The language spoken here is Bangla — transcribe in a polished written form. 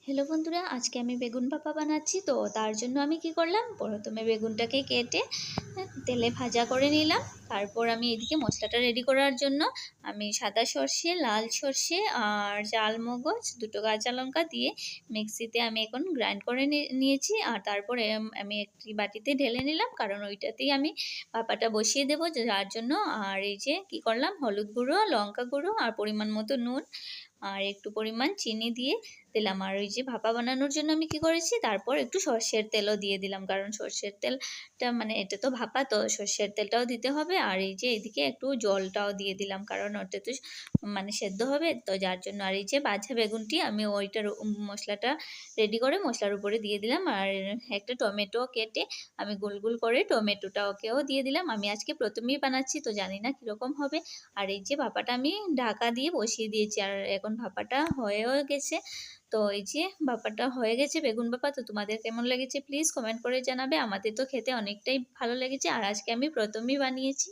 হ্যালো বন্ধুরা, আজকে আমি বেগুন ভাপা বানাচ্ছি। তো তার জন্য আমি কি করলাম, প্রথমে বেগুনটাকে কেটে তেলে ভাজা করে নিলাম। তারপর আমি এদিকে মশলাটা রেডি করার জন্য আমি সাদা সর্ষে, লাল সর্ষে আর জাল মগজ, দুটো কাঁচা লঙ্কা দিয়ে মিক্সিতে আমি এখন গ্রাইন্ড করে নিয়েছি। আর তারপরে আমি একটি বাটিতে ঢেলে নিলাম, কারণ ওইটাতেই আমি ভাপাটা বসিয়ে দেবো যার জন্য। আর এই যে কি করলাম, হলুদ গুঁড়ো, লঙ্কা গুঁড়ো আর পরিমাণ মতো নুন আর একটু পরিমাণ চিনি দিয়ে দিলাম। আর ওই যে ভাপা বানানোর জন্য আমি কি করেছি, তারপর একটু সর্ষের তেলও দিয়ে দিলাম, কারণ সর্ষের তেলটা মানে এটা তো ভাপা, তো সর্ষের তেলটাও দিতে হবে। আর এই যে এদিকে একটু জলটাও দিয়ে দিলাম, কারণ ওটা তো মানে সেদ্ধ হবে, তো যার জন্য। আর এই যে বাছা বেগুনটি আমি ওইটার মশলাটা রেডি করে মশলার উপরে দিয়ে দিলাম। আর একটা টমেটো কেটে আমি গোল গোল করে টমেটোটাকেও দিয়ে দিলাম। আমি আজকে প্রথমেই বানাচ্ছি, তো জানি না কীরকম হবে। আর এই যে ভাপাটা আমি ঢাকা দিয়ে বসিয়ে দিয়েছি, আর এখন ভাপাটা হয়েও গেছে। তো এই যে ভাপাটা হয়ে গেছে বেগুন ভাপা। তো তোমাদের কেমন লেগেছে প্লিজ কমেন্ট করে জানাবে। আমাদের তো খেতে অনেকটাই ভালো লেগেছে, আর আজকে আমি প্রথমেই বানিয়েছি।